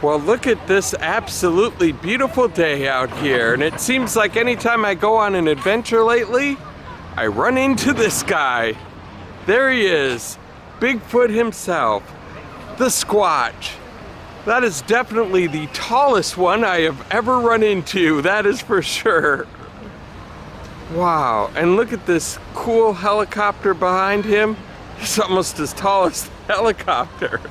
Well, look at this absolutely beautiful day out here, and it seems like anytime I go on an adventure lately, I run into this guy. There he is, Bigfoot himself, the Squatch. That is definitely the tallest one I have ever run into, that is for sure. Wow, and look at this cool helicopter behind him. It's almost as tall as the helicopter.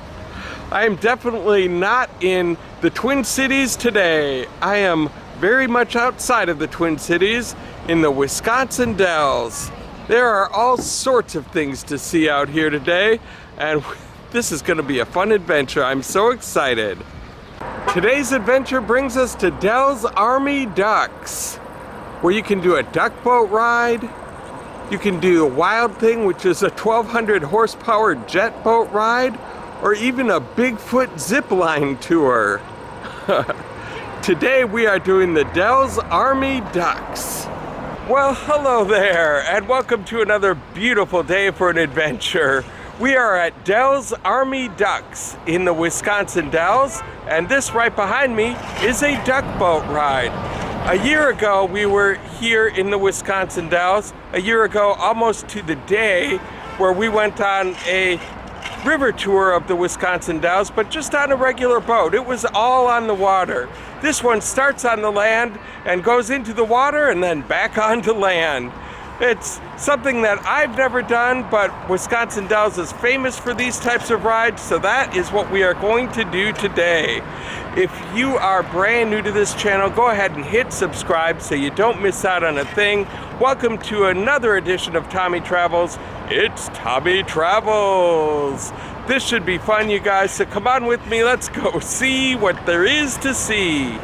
I am definitely not in the Twin Cities today. I am very much outside of the Twin Cities in the Wisconsin Dells. There are all sorts of things to see out here today, and this is going to be a fun adventure. I'm so excited. Today's adventure brings us to Dells Army Ducks, where you can do a duck boat ride. You can do a wild thing, which is a 1,200 horsepower jet boat ride, or even a Bigfoot zip line tour. Today we are doing the Dells Army Ducks. Well, hello there, and welcome to another beautiful day for an adventure. We are at Dells Army Ducks in the Wisconsin Dells, and this right behind me is a duck boat ride. A year ago we were here in the Wisconsin Dells, a year ago almost to the day, where we went on a river tour of the Wisconsin Dells, but just on a regular boat. It was all on the water. This one starts on the land and goes into the water and then back onto land. It's something that I've never done, but Wisconsin Dells is famous for these types of rides, so that is what we are going to do today. If you are brand new to this channel, go ahead and hit subscribe so you don't miss out on a thing. Welcome to another edition of Tommy Travels. It's Tommy Travels. This should be fun, you guys, so come on with me. Let's go see what there is to see.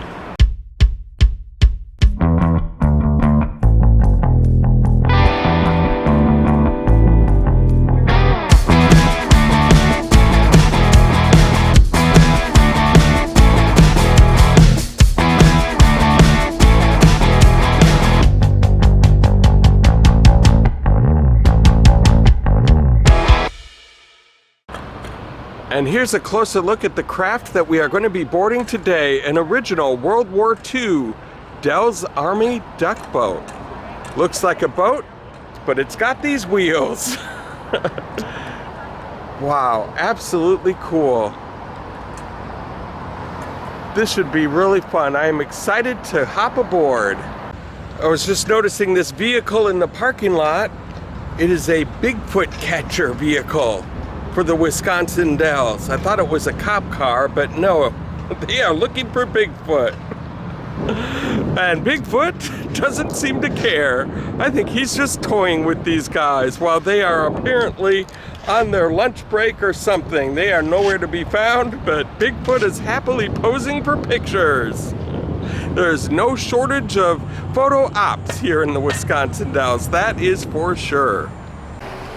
And here's a closer look at the craft that we are going to be boarding today, an original World War II Dells Army duck boat. Looks like a boat, but it's got these wheels. Wow, absolutely cool. This should be really fun. I am excited to hop aboard. I was just noticing this vehicle in the parking lot. It is a Bigfoot catcher vehicle for the Wisconsin Dells. I thought it was a cop car, but no, they are looking for Bigfoot. And Bigfoot doesn't seem to care. I think he's just toying with these guys while they are apparently on their lunch break or something. They are nowhere to be found, but Bigfoot is happily posing for pictures. There's no shortage of photo ops here in the Wisconsin Dells, that is for sure.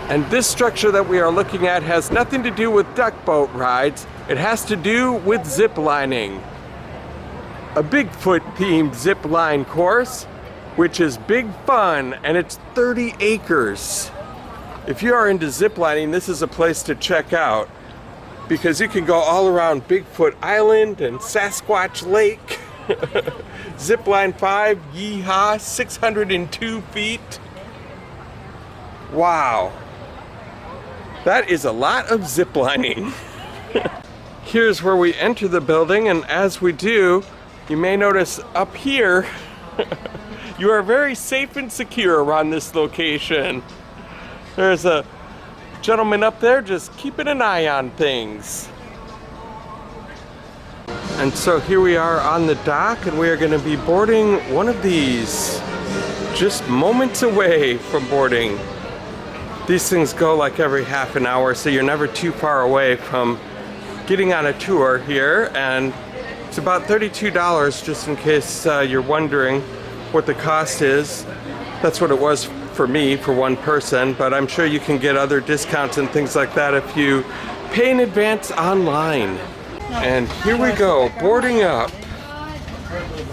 And this structure that we are looking at has nothing to do with duck boat rides. It has to do with zip lining. A Bigfoot themed zip line course, which is big fun, and it's 30 acres. If you are into zip lining, this is a place to check out, because you can go all around Bigfoot Island and Sasquatch Lake. Zipline 5, yeehaw, 602 feet. Wow. That is a lot of zip lining. Here's where we enter the building, and as we do, you may notice up here, you are very safe and secure around this location. There's a gentleman up there just keeping an eye on things. And so here we are on the dock, and we are going to be boarding one of these, just moments away from boarding. These things go like every half an hour, so you're never too far away from getting on a tour here, and it's about $32 just in case you're wondering what the cost is. That's what it was for me, for one person, but I'm sure you can get other discounts and things like that if you pay in advance online. And here we go, boarding up.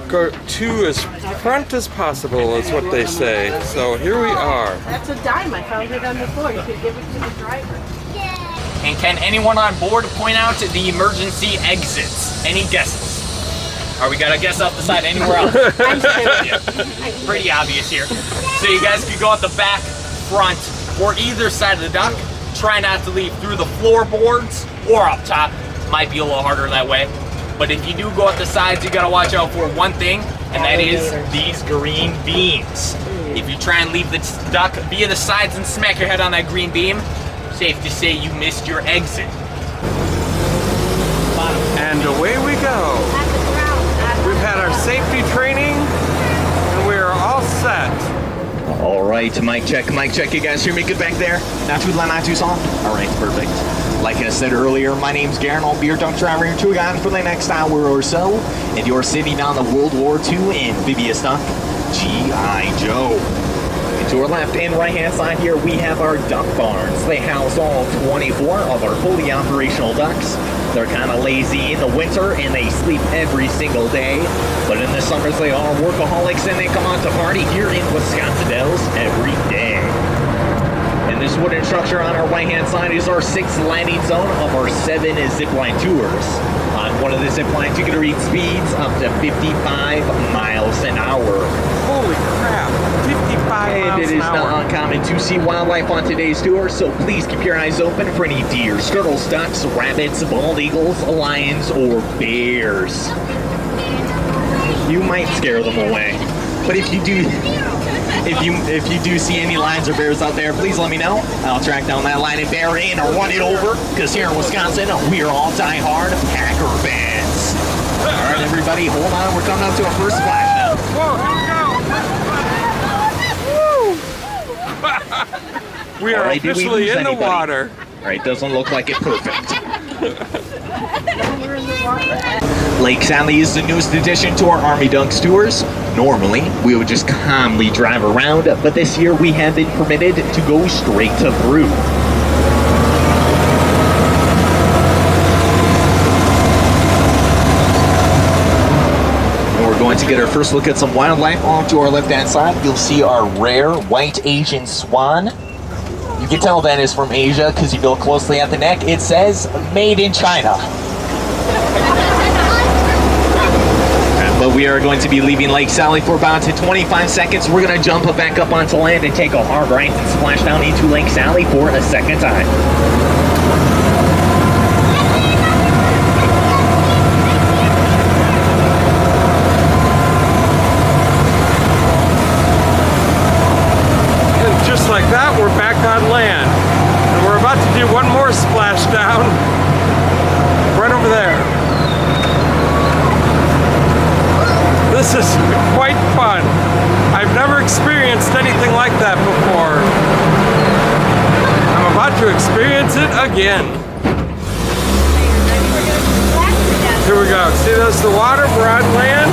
Go to as front as possible is what they say. So here we are. That's a dime. I found it on the floor. You could give it to the driver. And can anyone on board point out the emergency exits? Any guesses? Or we gotta guess off the side anywhere else? Pretty obvious here. So you guys could go at the back, front, or either side of the dock. Try not to leave through the floorboards or up top. Might be a little harder that way. But if you do go at the sides, you gotta watch out for one thing, and that is these green beams. If you try and leave the dock via the sides and smack your head on that green beam, safe to say you missed your exit. And away we go. We've had our safety training, and we are all set. All right, mic check, mic check. You guys hear me good back there? Not too loud, not too soft? All right, perfect. Like I said earlier, my name's Garen. I'll be your duck driver here too, guys, for the next hour or so. And you're sitting on the World War II amphibious duck, G.I. Joe. And to our left and right hand side here, we have our duck barns. They house all 24 of our fully operational ducks. They're kind of lazy in the winter and they sleep every single day. But in the summers, they are workaholics and they come out to party here in Wisconsin Dells every day. And this wooden structure on our right-hand side is our 6th landing zone of our 7 zipline tours. On one of the ziplines, you can reach speeds up to 55 miles an hour. Holy crap, 55 miles And it an is hour. not uncommon to see wildlife on today's tour, so please keep your eyes open for any deer, squirrels, ducks, rabbits, bald eagles, lions, or bears. You might scare them away, but if you do see any lions or bears out there, please let me know. I'll track down that lion and bear in or run it over, because here in Wisconsin, we are all die-hard Packer fans. All right, everybody, hold on. We're coming up to our first splash now. Whoa, here we go. We are All right, did we officially lose in the anybody? water. All right, doesn't look like it perfect. Lake Sally is the newest addition to our Army Ducks tours. Normally, we would just calmly drive around, but this year we have been permitted to go straight to through. And we're going to get our first look at some wildlife. Off to our left-hand side, you'll see our rare white Asian swan. You can tell that is from Asia because you look closely at the neck. It says, made in China. But we are going to be leaving Lake Sally for about 25 seconds. We're going to jump back up onto land and take a hard right and splash down into Lake Sally for a second time. And just like that, we're back on land. And we're about to do one more splashdown right over there. This is quite fun. I've never experienced anything like that before. I'm about to experience it again. Here we go. See, that's the water. We're on land.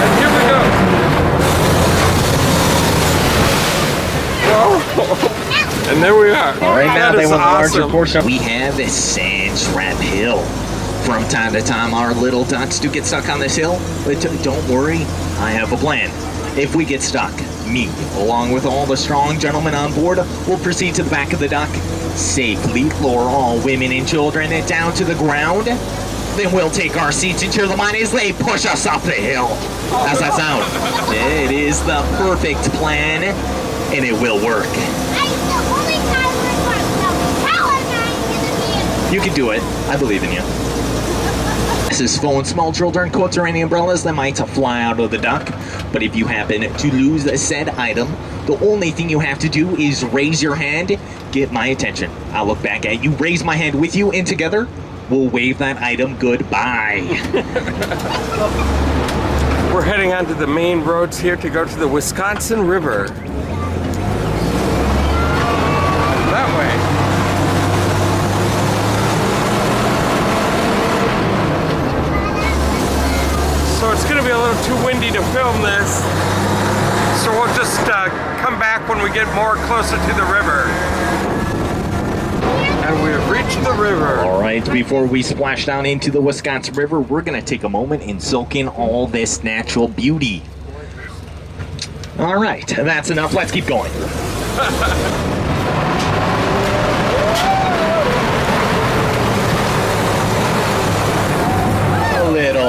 And here we go. Whoa. And there we are. All right, now That they is want a larger awesome. portion. We have a sand trap hill. From time to time, our little ducks do get stuck on this hill, but don't worry, I have a plan. If we get stuck, me, along with all the strong gentlemen on board, will proceed to the back of the dock, safely lower all women and children down to the ground. Then we'll take our seats and cheer them on as they push us up the hill. How's that sound? It is the perfect plan, and it will work. You can do it. I believe in you. This is phone, small children, coats, or any umbrellas that might fly out of the dock. But if you happen to lose said item, the only thing you have to do is raise your hand, get my attention. I'll look back at you, raise my hand with you, and together, we'll wave that item goodbye. We're heading onto the main roads here to go to the Wisconsin River. That way. So it's going to be a little too windy to film this. So we'll just come back when we get more closer to the river. And we've reached the river. All right, before we splash down into the Wisconsin River, we're going to take a moment and soak in all this natural beauty. All right, that's enough. Let's keep going.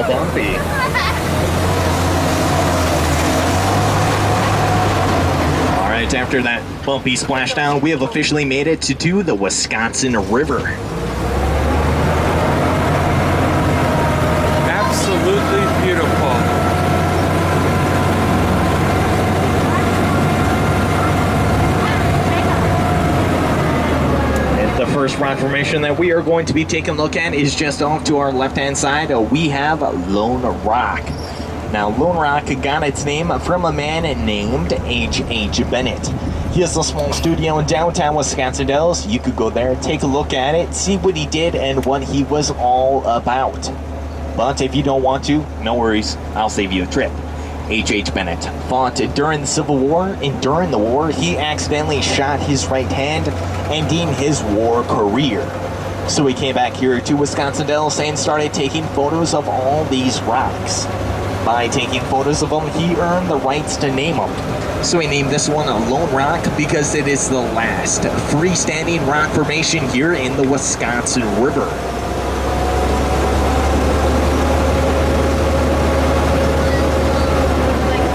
little bumpy. Alright, after that bumpy splashdown, we have officially made it to the Wisconsin River. Absolutely beautiful. The first rock formation that we are going to be taking a look at is just off to our left-hand side. We have Lone Rock. Now, Lone Rock got its name from a man named H.H. Bennett. He has a small studio in downtown Wisconsin Dells. You could go there, take a look at it, see what he did and what he was all about. But if you don't want to, no worries, I'll save you a trip. H.H. Bennett fought during the Civil War, and during the war, he accidentally shot his right hand, ending his war career. So he came back here to Wisconsin Dells and started taking photos of all these rocks. By taking photos of them, he earned the rights to name them. So he named this one a Lone Rock because it is the last freestanding rock formation here in the Wisconsin River.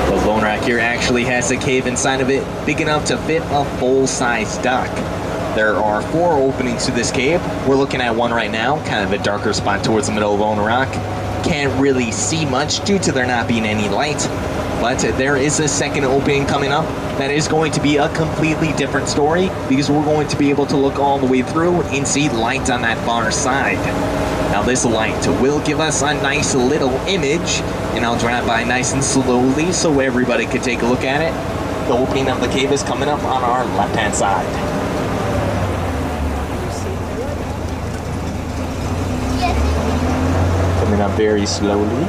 The Lone Rock here actually has a cave inside of it big enough to fit a full-size duck. There are 4 openings to this cave. We're looking at one right now, kind of a darker spot towards the middle of Lone Rock. Can't really see much due to there not being any light, but there is a second opening coming up that is going to be a completely different story because we're going to be able to look all the way through and see light on that far side. Now this light will give us a nice little image, and I'll drive by nice and slowly so everybody can take a look at it. The opening of the cave is coming up on our left-hand side. Coming up very slowly.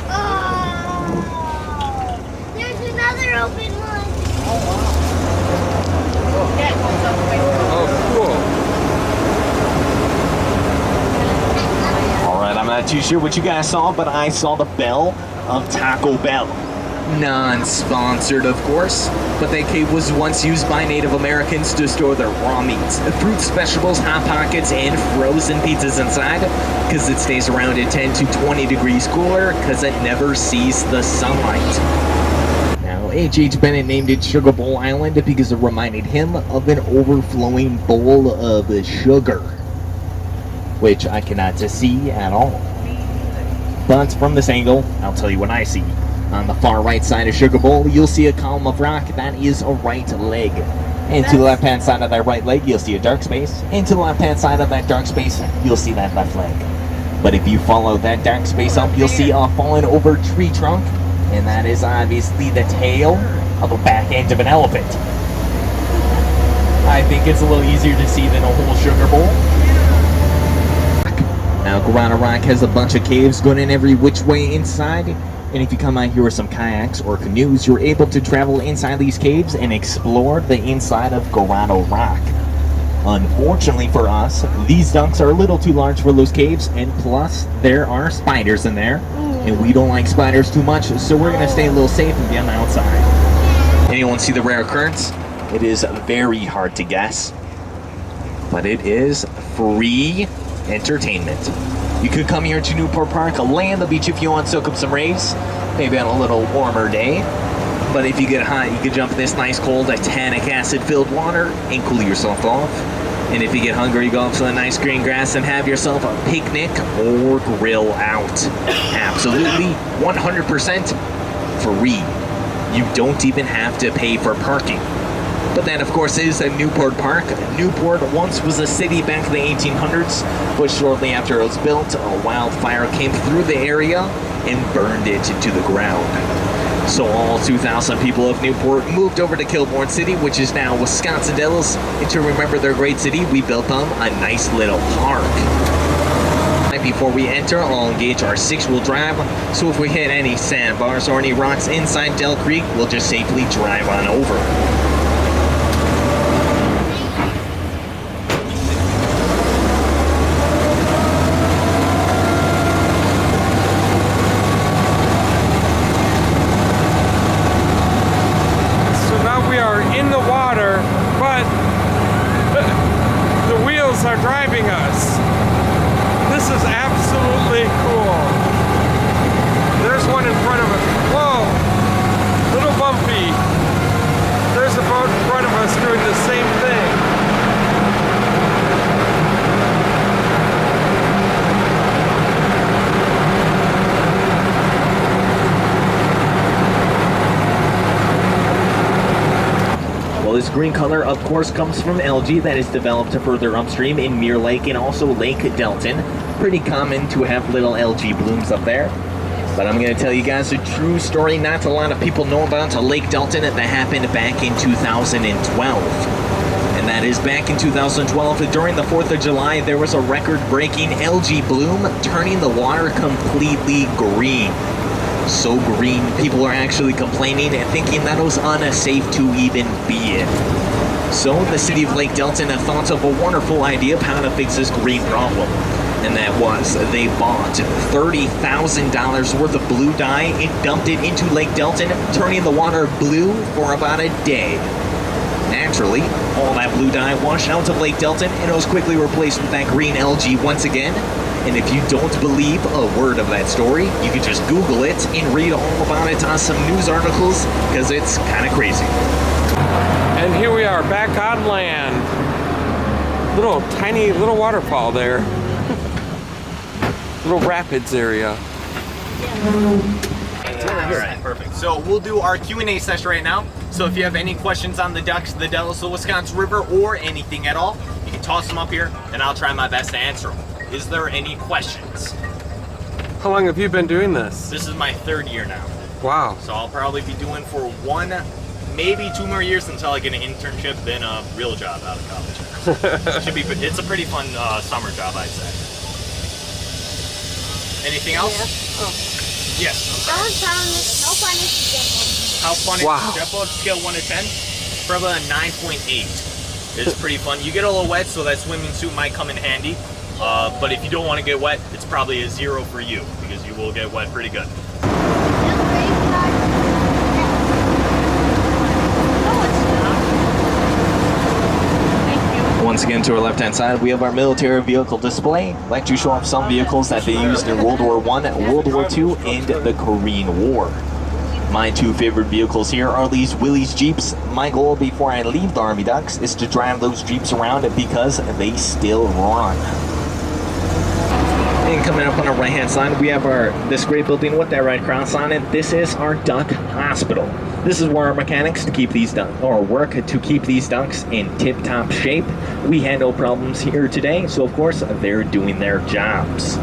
Oh, there's another open one. Oh, All right, I'm not too sure what you guys saw, but I saw the bell of Taco Bell. Non-sponsored, of course, but that cave was once used by Native Americans to store their raw meats, fruits, vegetables, Hot Pockets, and frozen pizzas inside, because it stays around at 10 to 20 degrees cooler, because it never sees the sunlight. Now, H.H. Bennett named it Sugar Bowl Island because it reminded him of an overflowing bowl of sugar, which I cannot see at all. But from this angle, I'll tell you what I see. On the far right side of Sugar Bowl, you'll see a column of rock. That is a right leg. And to the left-hand side of that right leg, you'll see a dark space. And to the left-hand side of that dark space, you'll see that left leg. But if you follow that dark space up, you'll see a fallen over tree trunk. And that is obviously the tail of the back end of an elephant. I think it's a little easier to see than a whole Sugar Bowl. Now, Guarana Rock has a bunch of caves going in every which way inside. And if you come out here with some kayaks or canoes, you're able to travel inside these caves and explore the inside of Guarana Rock. Unfortunately for us, these ducks are a little too large for those caves, and plus, there are spiders in there, and we don't like spiders too much, so we're going to stay a little safe and be on the outside. Anyone see the rare occurrence? It is very hard to guess, but it is free entertainment. You could come here to Newport Park, lay on the beach if you want, soak up some rays, maybe on a little warmer day. But if you get hot, you can jump in this nice cold tannic acid-filled water and cool yourself off. And if you get hungry, go up to the nice green grass and have yourself a picnic or grill out. Absolutely 100% free. You don't even have to pay for parking. But that, of course, is a Newport Park. Newport once was a city back in the 1800s, but shortly after it was built, a wildfire came through the area and burned it to the ground. So all 2,000 people of Newport moved over to Kilbourne City, which is now Wisconsin Dells, and to remember their great city, we built them a nice little park. Before we enter, I'll engage our 6-wheel drive, so if we hit any sandbars or any rocks inside Dell Creek, we'll just safely drive on over. are driving us. is absolutely cool. There's one in front of us. Whoa, little bumpy. There's a boat in front of us doing the same thing. Well, this green color, of course, comes from algae that is developed further upstream in Mirror Lake and also Lake Delton. Pretty common to have little algae blooms up there. But I'm going to tell you guys a true story not a lot of people know about Lake Delton that happened back in 2012. And that is back in 2012, during the 4th of July, there was a record-breaking algae bloom, turning the water completely green. So green, people are actually complaining and thinking that it was unsafe to even be in. So the city of Lake Delton thought of a wonderful idea of how to fix this green problem. And that was, they bought $30,000 worth of blue dye and dumped it into Lake Delton, turning the water blue for about a day. Naturally, all that blue dye washed out of Lake Delton and it was quickly replaced with that green algae once again. And if you don't believe a word of that story, you can just Google it and read all about it on some news articles, because it's kind of crazy. And here we are back on land. Little tiny little waterfall there. Little rapids area. Alright, perfect. So we'll do our Q&A session right now. So if you have any questions on the ducks, the Delaware, the Wisconsin River, or anything at all, you can toss them up here and I'll try my best to answer them. Is there any questions? How long have you been doing this? This is my 3rd year now. Wow. So I'll probably be doing for 1, maybe 2 more years until I get an internship, then a real job out of college. Should be, it's a pretty fun summer job, I'd say. Anything else? Yeah. Oh. Yes. How fun is the jet boat? How fun is Wow. the jet boat? Scale 1 to 10? Probably a 9.8. It's pretty fun. You get a little wet, so that swimming suit might come in handy. But if you don't want to get wet, it's probably a 0 for you, because you will get wet pretty good. Once again, to our left-hand side, we have our military vehicle display. I'd like to show off some vehicles that they used in World War I, World War II, and the Korean War. My 2 favorite vehicles here are these Willys Jeeps. My goal before I leave the Army Ducks is to drive those Jeeps around because they still run. And coming up on our right-hand side, we have this great building with that red cross on it. This is our duck hospital. This is where our mechanics work to keep these ducks in tip-top shape. We had no problems here today, so of course they're doing their jobs.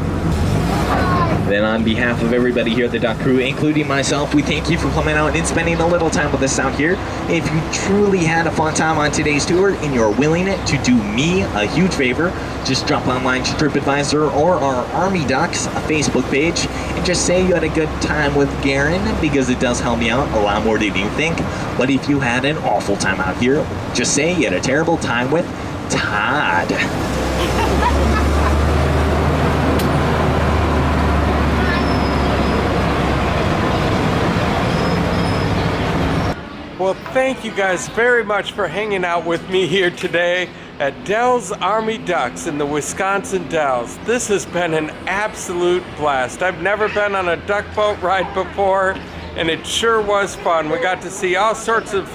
Then on behalf of everybody here at the Duck Crew, including myself, we thank you for coming out and spending a little time with us out here. If you truly had a fun time on today's tour and you're willing to do me a huge favor, just drop online to TripAdvisor or our Army Ducks Facebook page and just say you had a good time with Garen, because it does help me out a lot more than you think. But if you had an awful time out here, just say you had a terrible time with Todd. Well, thank you guys very much for hanging out with me here today at Dell's Army Ducks in the Wisconsin Dells. This has been an absolute blast. I've never been on a duck boat ride before, and it sure was fun. We got to see all sorts of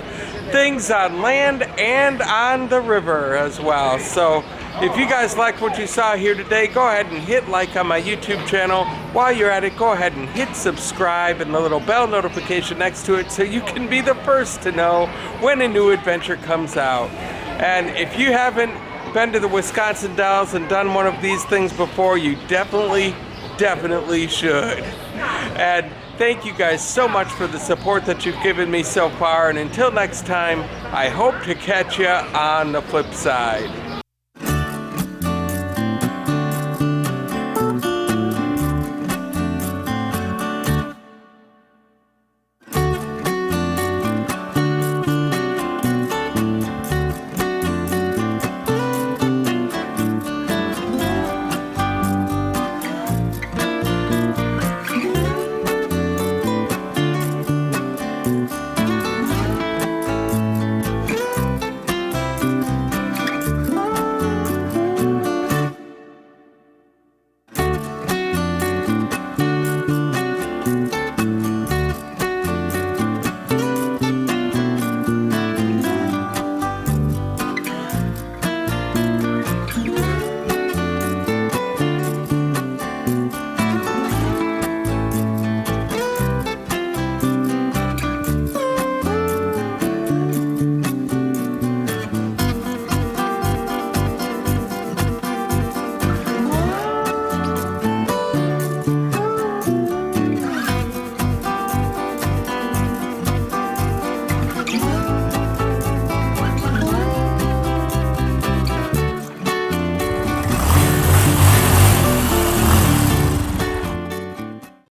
things on land and on the river as well. So if you guys like what you saw here today, go ahead and hit like on my YouTube channel. While you're at it, go ahead and hit subscribe and the little bell notification next to it so you can be the first to know when a new adventure comes out. And if you haven't been to the Wisconsin Dells and done one of these things before, you definitely should. And thank you guys so much for the support that you've given me so far. And until next time, I hope to catch you on the flip side.